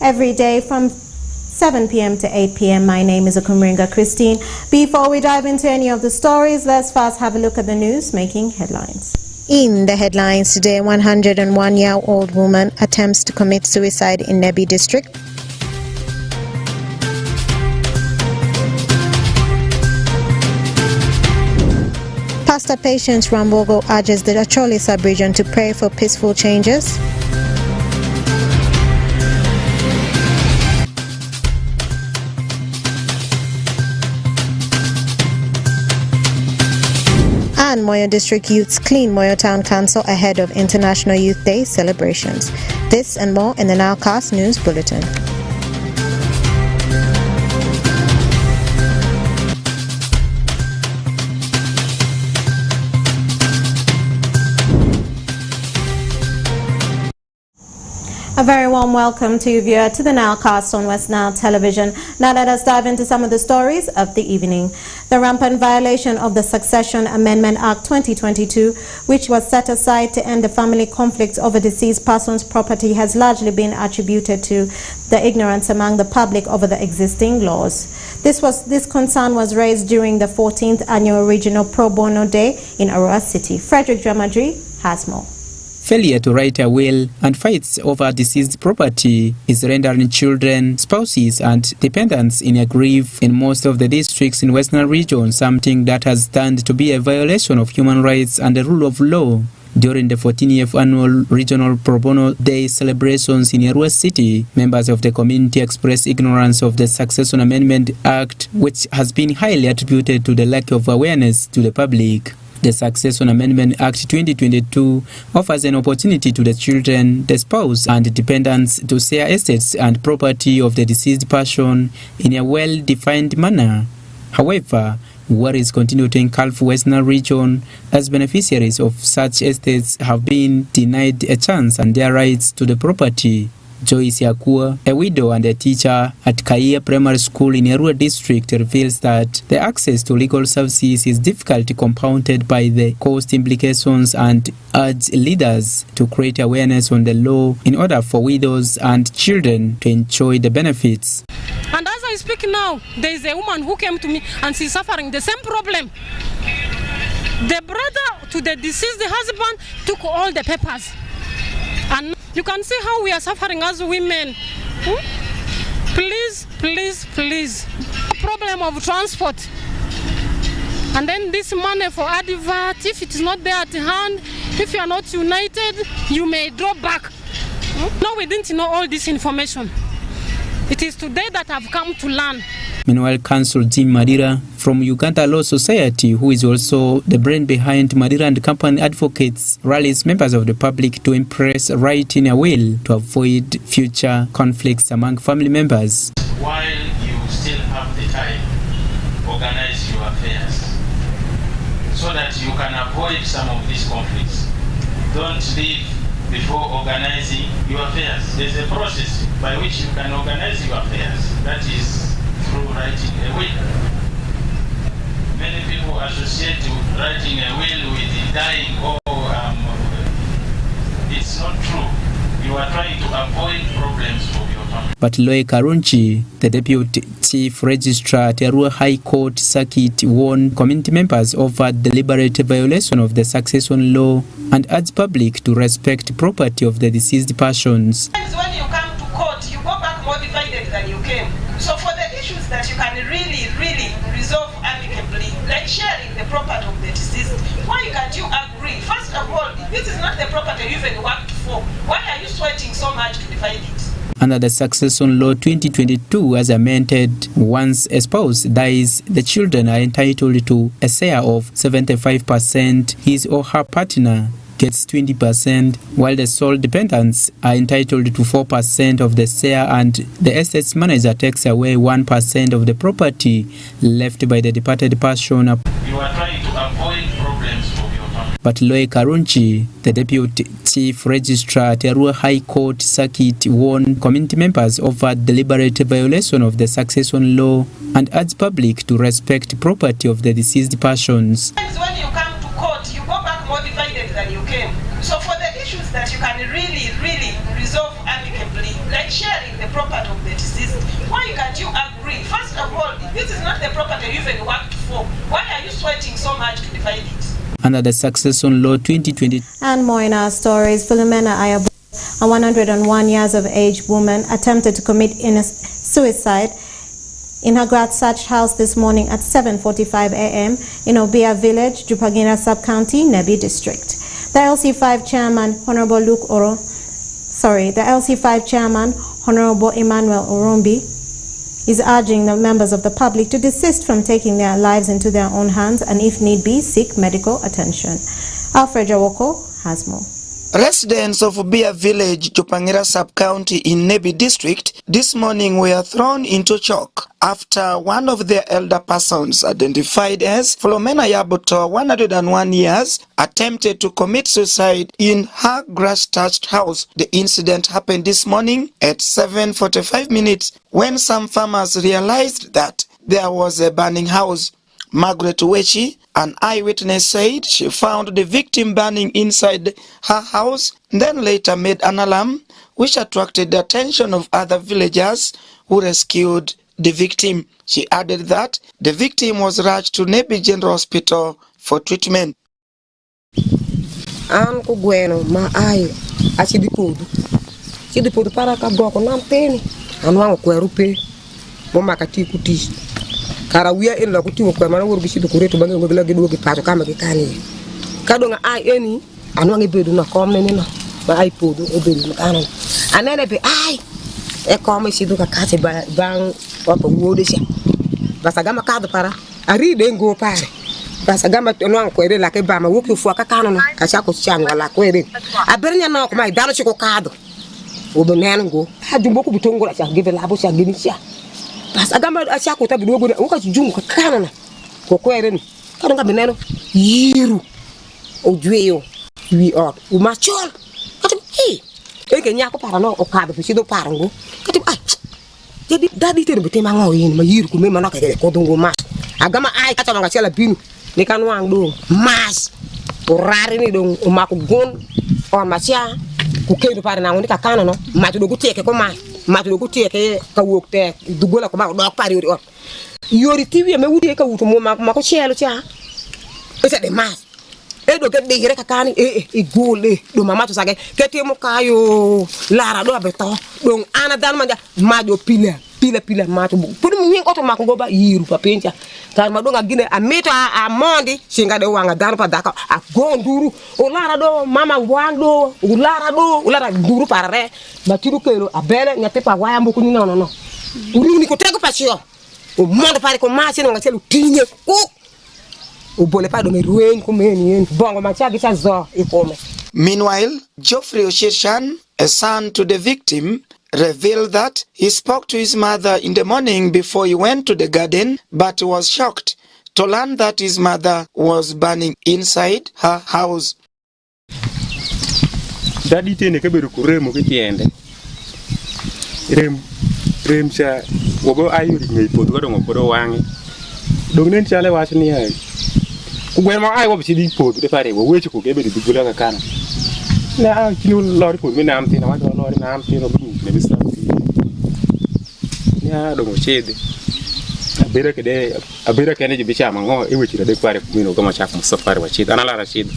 every day from 7 p.m. to 8 p.m. My name is Okumringa Christine. Before we dive into any of the stories, let's first have a look at the news making headlines. In the headlines today, 101-year-old woman attempts to commit suicide in Nebi district. Pastor Patience Rambogo urges the Acholi sub-region to pray for peaceful changes. And Moyo District Youths clean Moyo Town Council ahead of International Youth Day celebrations. This and more in the NILECAST News Bulletin. A very warm welcome to you, viewer, to the NILECAST on West Nile Television. Now let us dive into some of the stories of the evening. The rampant violation of the Succession Amendment Act 2022, which was set aside to end the family conflicts over deceased persons' property, has largely been attributed to the ignorance among the public over the existing laws. This concern was raised during the 14th Annual Regional Pro Bono Day in Arua City. Frederick Dramadri has more. Failure to write a will and fights over deceased property is rendering children, spouses and dependents in a grief in most of the districts in Western region, something that has turned to be a violation of human rights and the rule of law. During the 14th Annual Regional Pro Bono Day celebrations in Arua City, members of the community expressed ignorance of the Succession Amendment Act, which has been highly attributed to the lack of awareness to the public. The Succession Amendment Act 2022 offers an opportunity to the children, the spouse and dependents to share assets and property of the deceased person in a well-defined manner. However, worries continue to engulf Western region as beneficiaries of such estates have been denied a chance and their rights to the property. Joyce Yakua, a widow and a teacher at Kaiya Primary School in Arua District, reveals that the access to legal services is difficult, compounded by the cost implications, and urge leaders to create awareness on the law in order for widows and children to enjoy the benefits. And as I speak now, there is a woman who came to me and she's suffering the same problem. The brother to the deceased husband took all the papers. And you can see how we are suffering as women. Please, please, please. Problem of transport. And then this money for advert, if it is not there at hand, if you are not united, you may drop back. No, we didn't know all this information. It is today that I've come to learn. Meanwhile, Counsel Jim Madira from Uganda Law Society, who is also the brain behind Madira and Company Advocates, rallies members of the public to embrace writing a will to avoid future conflicts among family members. While you still have the time, organize your affairs so that you can avoid some of these conflicts. Don't leave before organizing your affairs. There's a process by which you can organize your affairs. That is through writing a will. Many people associate writing a will with dying. It's not true. You are trying to avoid problems for your family. But Loe Karunchi, the Deputy Chief Registrar at Arua High Court Circuit, warned community members over deliberate violation of the succession law and urged public to respect property of the deceased persons. When you come to court, you go back more divided than you came. So for the issues that you can really resolve amicably, like sharing the property of the deceased, why can't you agree? First of all, this is not the property you even worked for. Why are you sweating so much to divide it? Under the Succession Law 2022, as amended, once a spouse dies, the children are entitled to a share of 75%. His or her partner gets 20%, while the sole dependents are entitled to 4% of the share, and the estate's manager takes away 1% of the property left by the departed person. You are trying to avoid problems for your family. But Loe Karunchi, the Deputy Chief Registrar at Arua High Court Circuit, warned community members over deliberate violation of the succession law and urged public to respect property of the deceased persons. When you come to court, you go back more divided than you came. So for the issues that you can really resolve amicably, like like sharing the property of the deceased. Why can't you agree? First of all, this is not the property you even worked for. Why are you sweating so much to divide it? Under the Succession Law 2020. And more in our stories. Philomena Ayabo, a 101 years of age woman, attempted to commit suicide in her Gratsacht house this morning at 7:45 a.m. in Obia Village, Jupagira Sub-County, Nebi District. The LC5 chairman, Honorable the LC5 chairman, Honorable Emmanuel Orombi, is urging the members of the public to desist from taking their lives into their own hands and, if need be, seek medical attention. Alfred Jawoko has more. Residents of Obia Village, Jupangira Sub-County in Nebi District this morning were thrown into shock after one of their elder persons, identified as Philomena Yabuto, 101 years, attempted to commit suicide in her grass-thatched house. The incident happened this morning at 7:45 minutes when some farmers realized that there was a burning house. Margaret Wechi, an eyewitness, said she found the victim burning inside her house, then later made an alarm, which attracted the attention of other villagers who rescued the victim. She added that the victim was rushed to Nebi General Hospital for treatment. An ko gweno ma ai asidi podo para ka goko nam teni an wango kweru pe bo makati kuti karawia en la kuti ko mana worgo sido ko reto bangi ngogla gedo gi pato kama ke kani kado nga ai eni an wangi bedu na komne ni na ba ai podo e bedu kanan anene be ai e kome sido ka kase bang wapo wode sia basa gama kado para ari de ngo pare basa gama no ko ere la ke ba ma woki fu aka kanan ka sha ko chan wala ko ere abernya na ko mai dano chiko kado obo nengo ha jumbo ko butongo la cha give la bo cha gini sia basa gama asha ko tabi dogo o ka jungu ka kanan ko ere ni kado nga beneno yiru o jueyo wi o machol kado e ke nya ko para no o kado sido parango kado ai jadi dadi te bete mango yin ma yiru ko me manaka ko dongo ma agama ai kata manga sela binu ni kan wang do mas orari ni dong o mako gon o masia ku kedo para na ngoni ka kana no ma to do ku teke ko ma to do ku teke ka wokte dugola ko ma do pari ori yori tiwi me wudi ka wuto mo ma ko chelo cha ese de mas e do ke de yere ka kani e gole do mama to sage ke te mo kayo lara do abeto dong ana dan ma do pila ma to pour mi auto ma ko goba yiru pa pencha tan ma do nga gine a meto a mondi singa de wanga dan pa daka a gonduru o lara do mama wando o lara duru parare ma tiru kero a bele ngate pa waya mbo ko ni no uri ni ko tego pasio o mondo pare ko ma sino nga selu tinye ko o bole pa do me rueng ko meni bongo ma chagi cha zo e come. Meanwhile, Geoffrey Oshishan, a son to the victim, revealed that he spoke to his mother in the morning before he went to the garden, but was shocked to learn that his mother was burning inside her house. Daddy tene ke beru kuremo ke tiende. Rem cha wobo ayuri ngai podo ko ngo podo wangi. Dognen chale wasni ai. Ku gwema ai wo bisi podo de pare wo wechi ko ke beru dugula ka kana. Na kinu lori podo me nam tina wa lori nam tina bu ne bisa. Ya do mo chede abira kene jibi chama ngo iwe chira de kware kumino kama chaka musafari wa chida anala rashid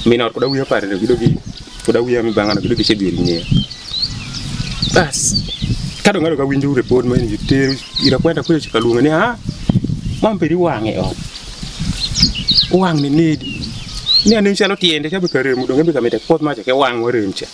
mina ko dawiya pare ne gidogi ko dawiya mi bangana gidogi chedi rinye bas kado ngalo ka winju report mo ni te ira kwenda kule chikalunga ni ha mamperi wange o wang ni ni ane chalo tiende chabe kare mu donge be kamete pot ma ke wang waremcha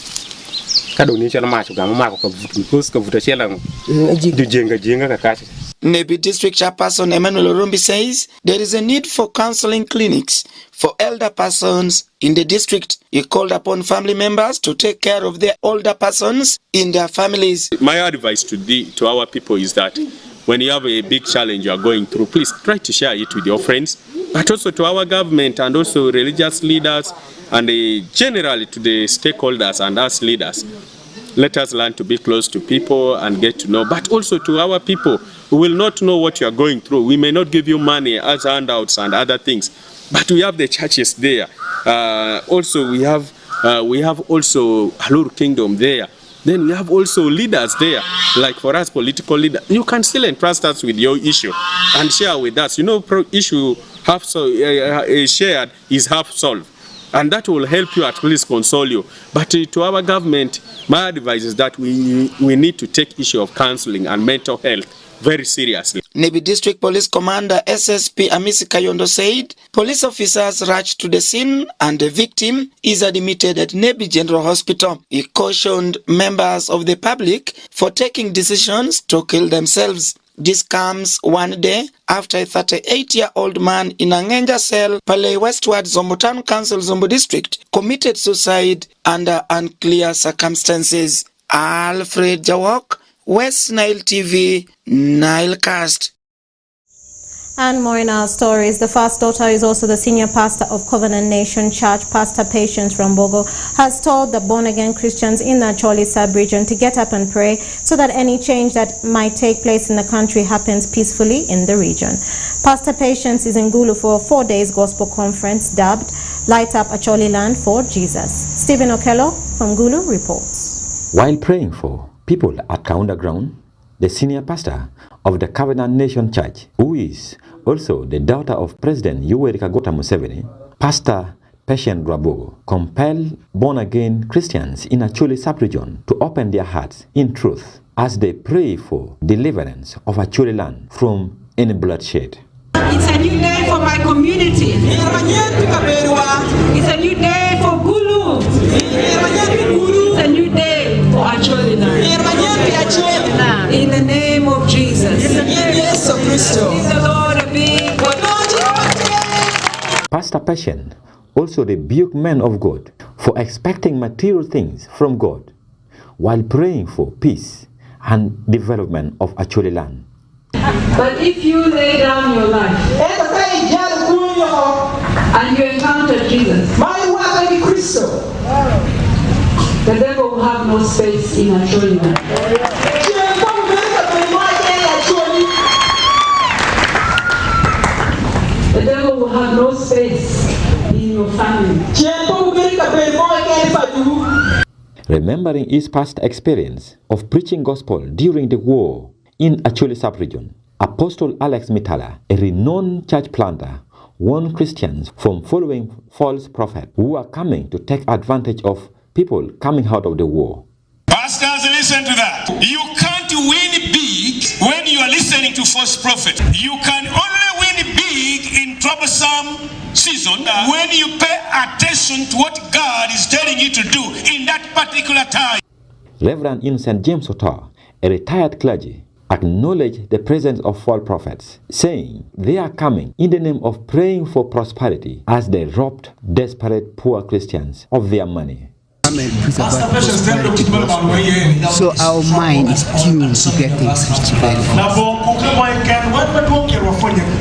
kado ni chalo macho ga ma ko vutu ka vuta chela jenga ka kacha. Nebi District Chairperson Emmanuel Orombi says there is a need for counseling clinics for elder persons in the district. He called upon family members to take care of their older persons in their families. My advice to our people is that when you have a big challenge you are going through, please try to share it with your friends, but also to our government and also religious leaders and generally to the stakeholders and us leaders. Let us learn to be close to people and get to know, but also to our people who will not know what you are going through. We may not give you money as handouts and other things, but we have the churches there. Also, we have also Halur Kingdom there. Then we have also leaders there, like for us, political leaders. You can still entrust us with your issue and share with us. You know, issue half shared is half solved. And that will help you at least console you. But to our government, my advice is that we need to take issue of counseling and mental health very seriously. Nebi District Police Commander SSP Amisi Kayondo said police officers rushed to the scene and the victim is admitted at Nebi General Hospital. He cautioned members of the public for taking decisions to kill themselves. This comes one day after a 38-year-old man in a Ngenja cell, Pale Westward, Zombo Town Council, Zombo District, committed suicide under unclear circumstances. Alfred Jawok, West Nile TV, NILECAST. And more in our stories. The first daughter is also the senior pastor of Covenant Nation Church, Pastor Patience Rambogo, has told the born-again Christians in the Acholi sub-region to get up and pray so that any change that might take place in the country happens peacefully in the region. Pastor Patience is in Gulu for a 4-day gospel conference dubbed Light Up Acholi Land for Jesus. Stephen Okello from Gulu reports. While praying for people at Kaunda Ground, the senior pastor of the Covenant Nation Church, who is also the daughter of President Yoweri Kaguta Museveni, Pastor Patience Rambogo, compelled born-again Christians in Acholi sub-region to open their hearts in truth as they pray for deliverance of Acholi land from any bloodshed. It's a new day for my community. It's a new day for Gulu. It's a new day for Acholi land. In the name of Jesus. Pastor Patience also rebuked men of God for expecting material things from God while praying for peace and development of Acholi land. But if you lay down your life and you encounter Jesus, the devil will have no space in Acholi land. The devil will have no space in your family. Remembering his past experience of preaching gospel during the war in Acholi sub-region, Apostle Alex Mitala, a renowned church planter, warned Christians from following false prophets who are coming to take advantage of people coming out of the war. Pastors, listen to that. You can't win big when you are listening to false prophets. You can only win big in troublesome season when you pay attention to what God is telling you to do in that particular time. Reverend Innocent James Otar, a retired clergy, acknowledged the presence of false prophets, saying they are coming in the name of praying for prosperity as they robbed desperate poor Christians of their money. So our mind is tuned to get things very fast.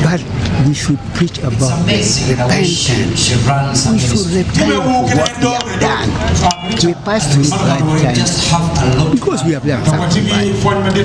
But we should preach about repentance. We should repent for what we have done. We pass through bad times because we have done something bad.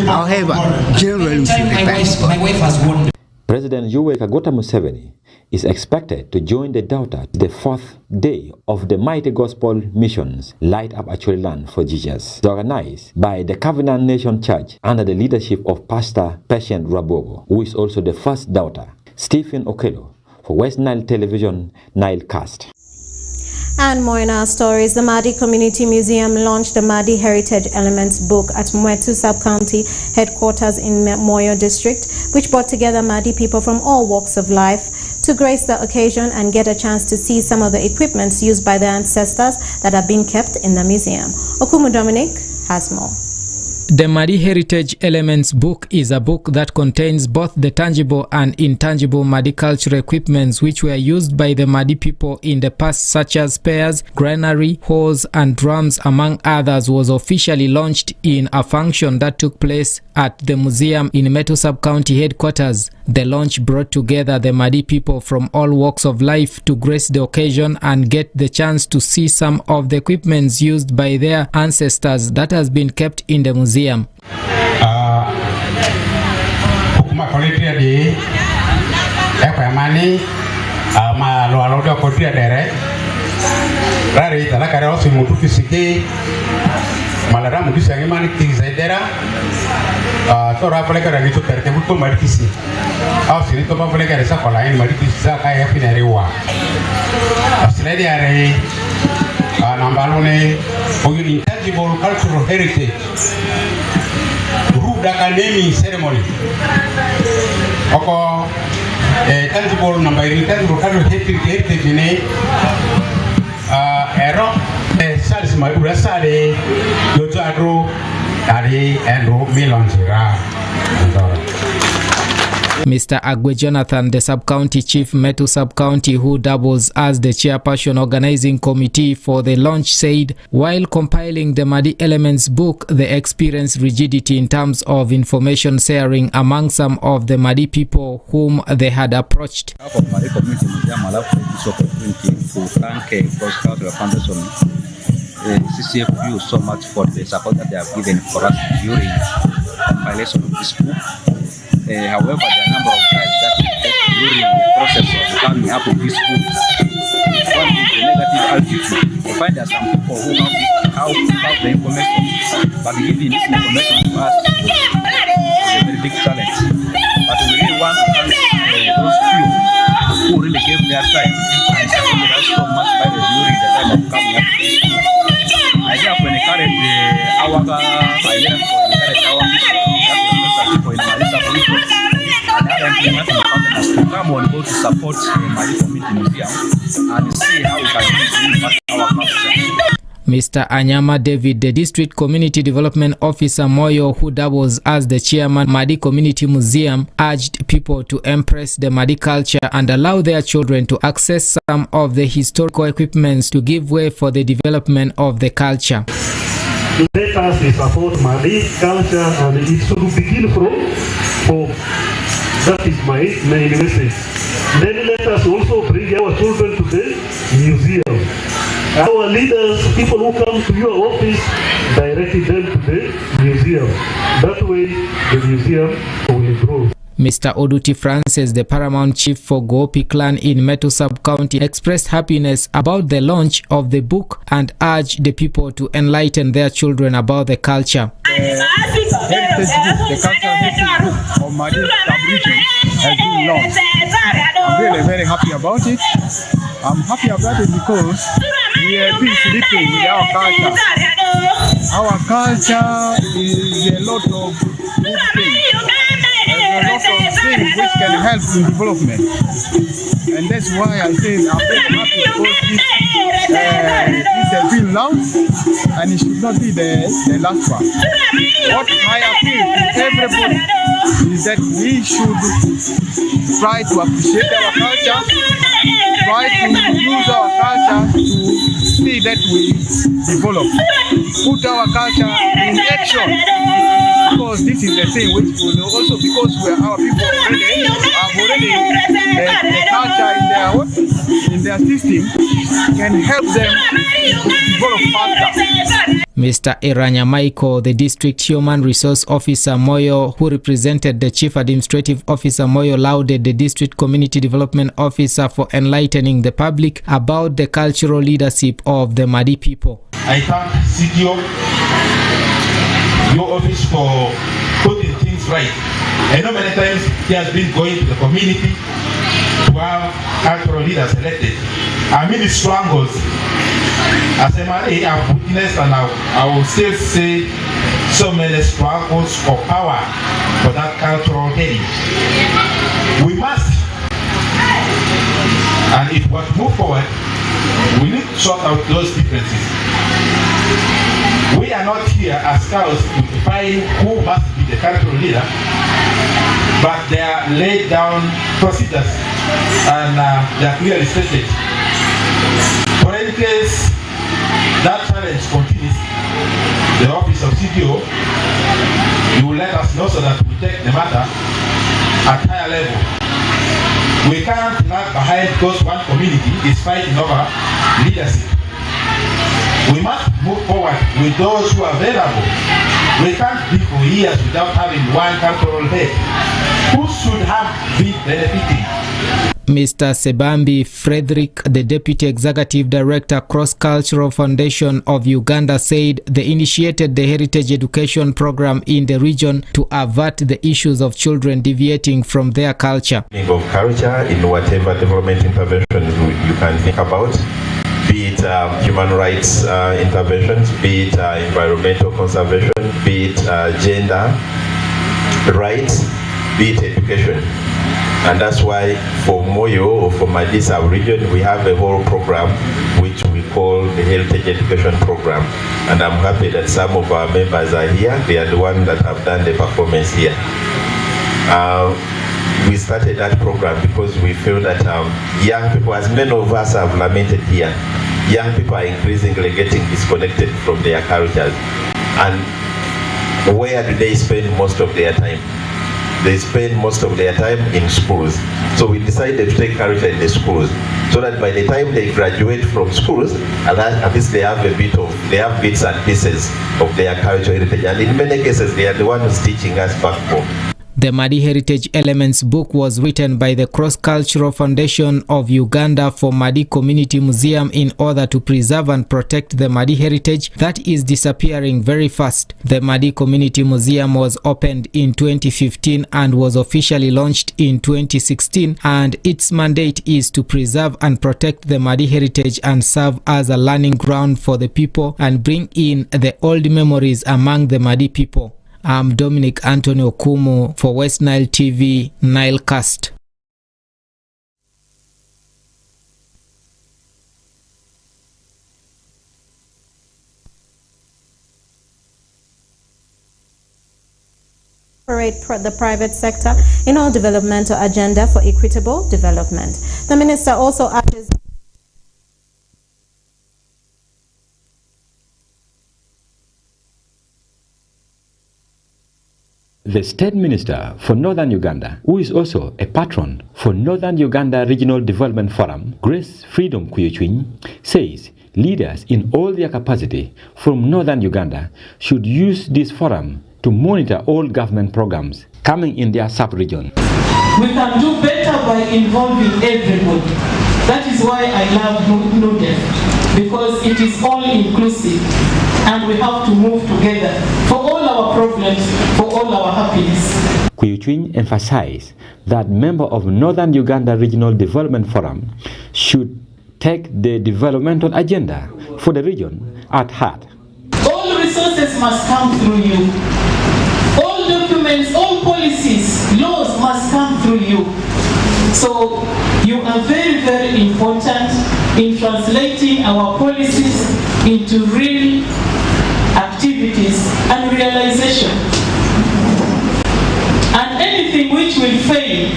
However, generally we should repent. President Yoweri Kaguta Museveni is expected to join the daughter the 4th day of the Mighty Gospel Missions Light Up Acholi Land for Jesus, organized by the Covenant Nation Church under the leadership of Pastor Patience Rambogo, who is also the first daughter. Stephen Okello for West Nile Television, NILECAST. And more in our stories. The Madi Community Museum launched the Madi Heritage Elements book at Mwetu Sub-County headquarters in Moyo District, which brought together Madi people from all walks of life to grace the occasion and get a chance to see some of the equipments used by their ancestors that have been kept in the museum. Okumu Dominic has more. The Madi Heritage Elements book is a book that contains both the tangible and intangible Madi cultural equipments which were used by the Madi people in the past, such as spears, granary, hoes, and drums, among others, was officially launched in a function that took place at the museum in Meto Sub-County headquarters. The launch brought together the Madi people from all walks of life to grace the occasion and get the chance to see some of the equipments used by their ancestors that has been kept in the museum. Malaram Gusang Mani Zedera, Tora Poleka to Tertebuko Marquisi. After it, Papa Poleka is a line, Marquisa, I have in a reward. Australia, Nambalone, for your intangible cultural heritage. Rudaka naming ceremony. Oko tangible number intangible cultural heritage in a Salis Madura Sade, Yotadro, Adi, and Milonjira. Mr. Agwe Jonathan, the sub-county chief, Metu sub-county, who doubles as the chairperson organizing committee for the launch, said while compiling the Madi Elements book, they experienced rigidity in terms of information sharing among some of the Madi people whom they had approached. CCFU so much for the support that they have given for us during the compilation of this book. However, there are a number of times that during the process of coming up with this book, one is the negative altitude. We find that some people who have the information, but giving this information to us is a very big challenge. But we really want to thank those few who really gave their time and supported us so much by during the time of coming up with this book. I have to encourage our people in Marisa Police and other implementing partners to come on board to support the Mali Community Museum and see how we can use our culture. Mr. Anyama David, the District Community Development Officer Moyo, who doubles as the chairman Madi Community Museum, urged people to embrace the Madi culture and allow their children to access some of the historical equipments to give way for the development of the culture. Let us support Mali culture and it should begin from home. That is my main message. Then let us also bring our children to the museum. Our leaders, people who come to your office, directed them to the museum. That way, the museum will grow. Mr. Oduti Francis, the paramount chief for Gopi clan in Metu sub-county, expressed happiness about the launch of the book and urged the people to enlighten their children about the culture. The cultural heritage book of Madi sub-region has been launched. I'm really very happy about it. I'm happy about it because we have been sleeping with our culture. Our culture is a lot of good things. There's a lot of things which can help in development. And that's why I say I'm very happy because this has been launched and it should not be the last one. What I appeal to everybody is that we should try to appreciate our culture, try to use our culture to see that we develop, put our culture in action, because this is the thing which will also, because our people already have the culture in their system, can help them to develop faster. Mr. Iranya Michael, the District Human Resource Officer Moyo, who represented the Chief Administrative Officer Moyo, lauded the District Community Development Officer for enlightening the public about the cultural leadership of the Madi people. I thank CDO, your office, for putting things right. I know many times he has been going to the community to have cultural leaders elected. I mean, the struggles. As a man, I have witnessed, and I will still say so many struggles for power for that cultural heritage. We must, and if we want to move forward, we need to sort out those differences. We are not here as scouts to define who must be the cultural leader, but they are laid down procedures and they are clearly stated. For any case that challenge continues, the office of CDO, you will let us know so that we take the matter at higher level. We can't lag behind because one community is fighting over leadership. We must move forward with those who are available. We can't be for years without having one cultural head. Who should have been benefiting? Mr. Sebambi Frederick, the Deputy Executive Director, Cross-Cultural Foundation of Uganda, said they initiated the Heritage Education Program in the region to avert the issues of children deviating from their culture. Of culture in whatever development interventions you can think about, be it human rights interventions, be it environmental conservation, be it gender rights, be it education. And that's why for Moyo or for Madisa region, we have a whole program which we call the Heritage Education Program. And I'm happy that some of our members are here. They are the ones that have done the performance here. We started that program because we feel that young people, as many of us have lamented here, young people are increasingly getting disconnected from their cultures. And where do they spend most of their time? They spend most of their time in schools. So we decided to take culture in the schools so that by the time they graduate from schools, at least they have bits and pieces of their cultural heritage. And in many cases, they are the ones teaching us back home. The Madi Heritage Elements book was written by the Cross-Cultural Foundation of Uganda for Madi Community Museum in order to preserve and protect the Madi heritage that is disappearing very fast. The Madi Community Museum was opened in 2015 and was officially launched in 2016, and its mandate is to preserve and protect the Madi heritage and serve as a learning ground for the people and bring in the old memories among the Madi people. I'm Dominic Anthony Okumu for West Nile TV, NILECAST. The private sector in our developmental agenda for equitable development. The minister also urges The State Minister for Northern Uganda, who is also a patron for Northern Uganda Regional Development Forum, Grace Freedom Kuyuchwiny, says leaders in all their capacity from Northern Uganda should use this forum to monitor all government programs coming in their sub-region. We can do better by involving everybody. That is why I love NUDEF, because it is all inclusive and we have to move together for all our problems, for all our happiness. Kuyuchwiny emphasized that members of Northern Uganda Regional Development Forum should take the developmental agenda for the region at heart. All resources must come through you. All documents, all policies, laws must come through you. So you are very, very important in translating our policies into real activities and realization. And anything which will fail,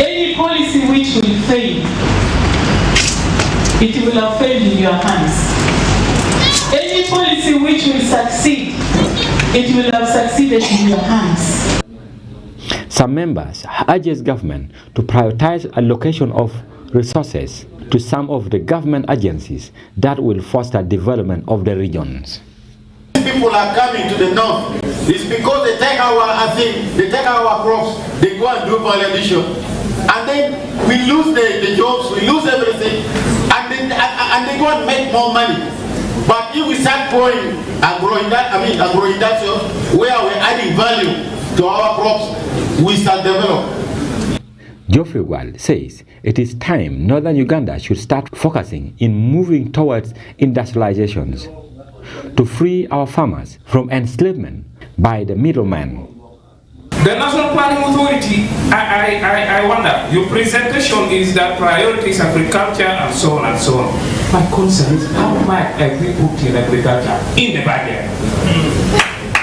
any policy which will fail, it will have failed in your hands. Any policy which will succeed, it will have succeeded in your hands. Some members urge government to prioritize allocation of resources to some of the government agencies that will foster development of the regions. People are coming to the north. It's because they take our crops, they go and do validation. And then we lose the jobs, we lose everything, and they go and make more money. But if we start growing agro-industrial, where we're adding value to our crops, we start developing. Geoffrey Wald says it is time Northern Uganda should start focusing in moving towards industrializations to free our farmers from enslavement by the middleman. The National Planning Authority, I wonder, your presentation is that priority is agriculture and so on and so on. My concern is how much have we put in agriculture in the budget?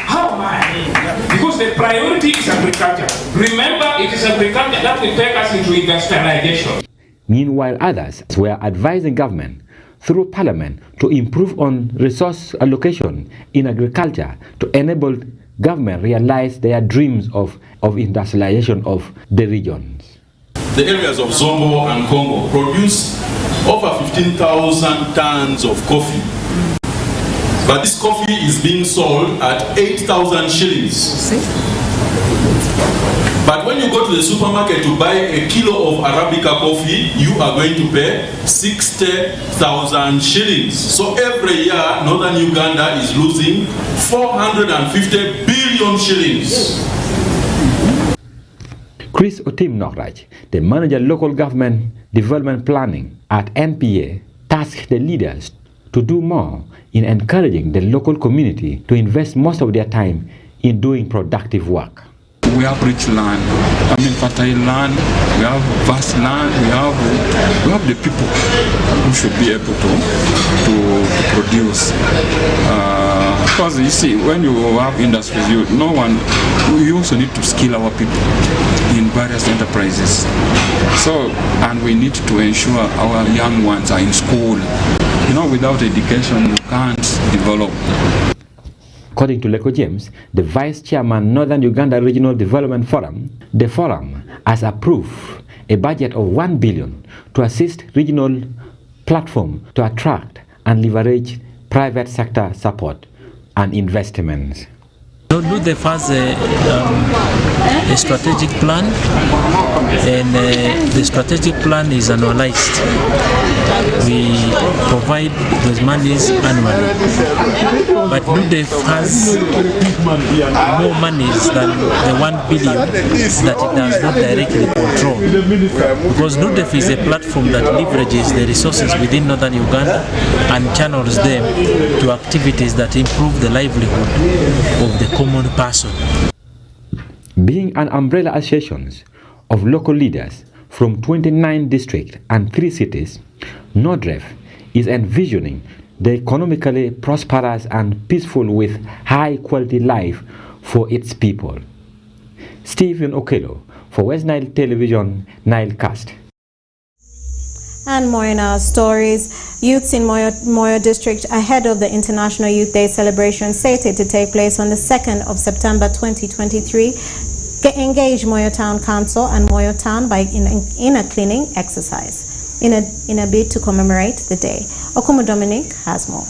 How much? Because the priority is agriculture. Remember, it is agriculture that will take us into industrialization. Meanwhile, others were advising government through Parliament to improve on resource allocation in agriculture to enable government realize their dreams of industrialization of the regions. The areas of Zombo and Congo produce over 15,000 tons of coffee But this coffee is being sold at 8,000 shillings. But when you go to the supermarket to buy a kilo of Arabica coffee, you are going to pay 60,000 shillings. So every year, Northern Uganda is losing 450 billion shillings. Chris Otim Nokraj, the manager local government development planning at NPA, tasked the leaders to do more in encouraging the local community to invest most of their time in doing productive work. We have rich land, fertile land, we have vast land, we have the people who should be able to produce. Because you see, when you have industries, you also need to skill our people in various enterprises. So, and we need to ensure our young ones are in school. Without education, you can't develop. According to Leko James, the Vice Chairman, Northern Uganda Regional Development Forum, the forum has approved a budget of 1 billion to assist regional platform to attract and leverage private sector support and investments. The first a strategic plan, and the strategic plan is annualized. We provide those monies annually, but NUDEF has more monies than the 1 billion that it does not directly control, because NUDEF is a platform that leverages the resources within Northern Uganda and channels them to activities that improve the livelihood of the common person. Being an umbrella association of local leaders from 29 districts and 3 cities, NODREF is envisioning the economically prosperous and peaceful with high quality life for its people. Stephen Okello for West Nile Television, NILECAST. And more in our stories. Youths in Moyo District ahead of the International Youth Day celebration slated to take place on the 2nd of September 2023 engage Moyo Town Council and Moyo Town in a cleaning exercise in a bid to commemorate the day. Okumu Dominic has more.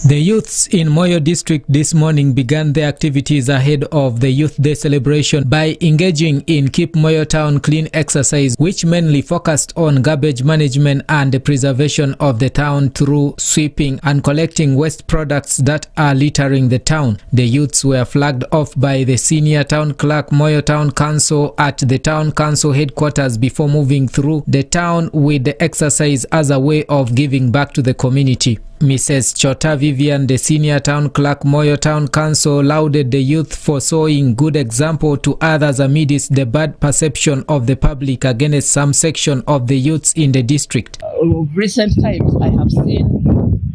The youths in Moyo District this morning began their activities ahead of the Youth Day celebration by engaging in Keep Moyo Town Clean exercise, which mainly focused on garbage management and the preservation of the town through sweeping and collecting waste products that are littering the town. The youths were flagged off by the senior town clerk, Moyo Town Council, at the town council headquarters before moving through the town with the exercise as a way of giving back to the community. Mrs. Chota Vivian, the senior town clerk, Moyo Town Council, lauded the youth for showing good example to others amidst the bad perception of the public against some section of the youths in the district. Of recent times, I have seen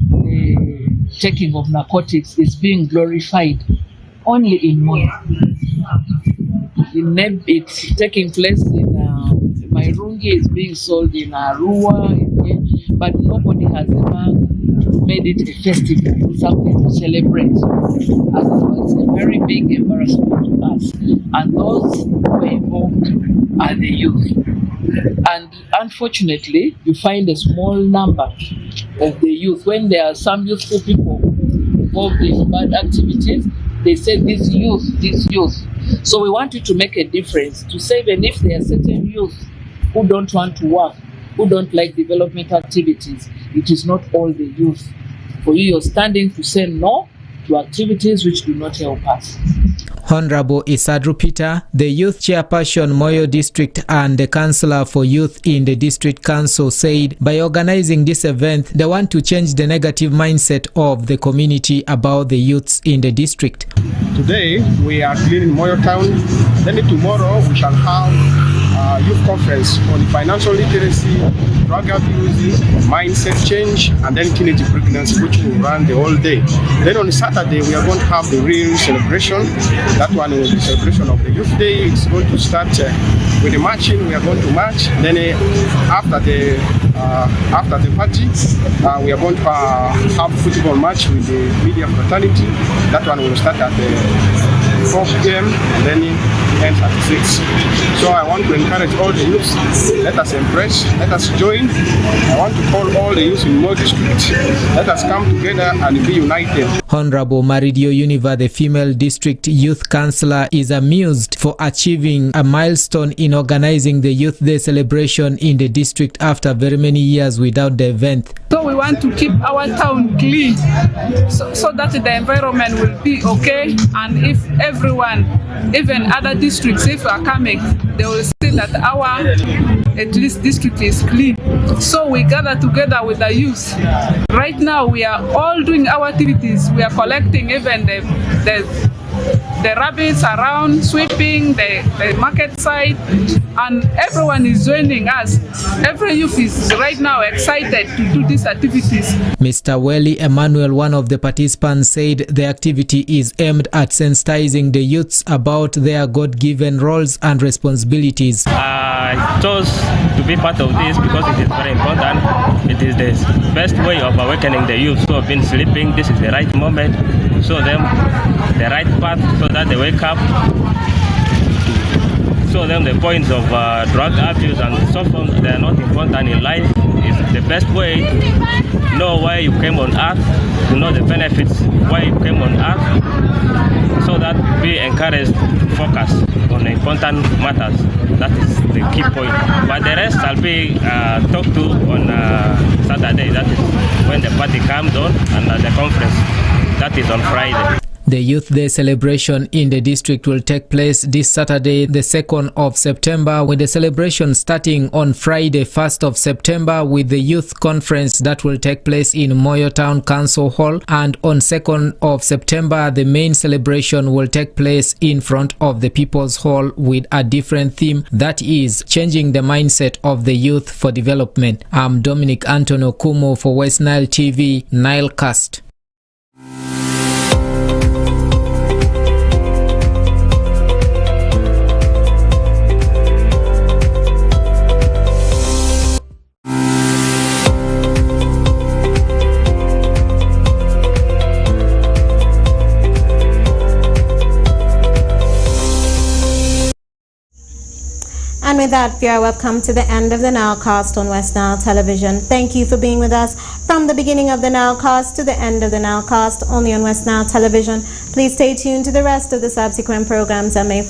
the taking of narcotics is being glorified only in Moyo. It's taking place in Mairungi, it's being sold in Arua, but nobody has ever made it a festival, something to celebrate. And it was a very big embarrassment to us. And those who were involved are the youth. And unfortunately, you find a small number of the youth. When there are some youthful people involved in bad activities, they say this youth. So we wanted to make a difference to say even if there are certain youth who don't want to work, who don't like development activities, it is not all the youth. For you, you're standing to say no to activities which do not help us. Honorable Isadru Peter, the youth chairperson Moyo District and the councillor for youth in the district council, said by organizing this event, they want to change the negative mindset of the community about the youths in the district. Today, we are cleaning Moyo Town. Then tomorrow, we shall have a youth conference on financial literacy, drug abuse, mindset change, and then teenage pregnancy, which will run the whole day. Then on Saturday, we are going to have the real celebration. That one will be the celebration of the Youth Day. It's going to start with the marching. We are going to march. Then after the party, we are going to have a football match with the media fraternity. That one will start at 4 p.m. and then it ends at 6. So I want to encourage all the youths, let us embrace, let us join. I want to call all the youths in Moi district, let us come together and be united. Honorable Maridio Univa, the female district youth councillor, is amused for achieving a milestone in organizing the Youth Day celebration in the district after very many years without the event. So we want to keep our town clean so that the environment will be okay, and if everyone, even other districts, if are coming, they will see that our district is clean. So we gather together with the youth. Right now we are all doing our activities. We are collecting even the rabbits around, sweeping the market side, and everyone is joining us. Every youth is right now excited to do these activities. Mr. Welly Emmanuel, one of the participants, said the activity is aimed at sensitizing the youths about their God-given roles and responsibilities. I chose to be part of this because it is very important. It is the best way of awakening the youth who have been sleeping. This is the right moment to show them the right path so that they wake up, show them the points of drug abuse and so on. They are not important in life. It's the best way to know why you came on earth, to know the benefits why you came on earth, so that we encouraged to focus on the important matters. That is the key point. But the rest I'll be talked to on Saturday. That is when the party comes on, and the conference. That is on Friday. The Youth Day celebration in the district will take place this Saturday, the 2nd of September, with the celebration starting on Friday, 1st of September, with the youth conference that will take place in Moyo Town Council Hall. And on 2nd of September, the main celebration will take place in front of the People's Hall with a different theme, that is changing the mindset of the youth for development. I'm Dominic Antonio Kumo for West Nile TV, NILECAST. And with that, we are welcome to the end of the NILECAST on West Nile Television. Thank you for being with us from the beginning of the NILECAST to the end of the NILECAST, only on West Nile Television. Please stay tuned to the rest of the subsequent programs and may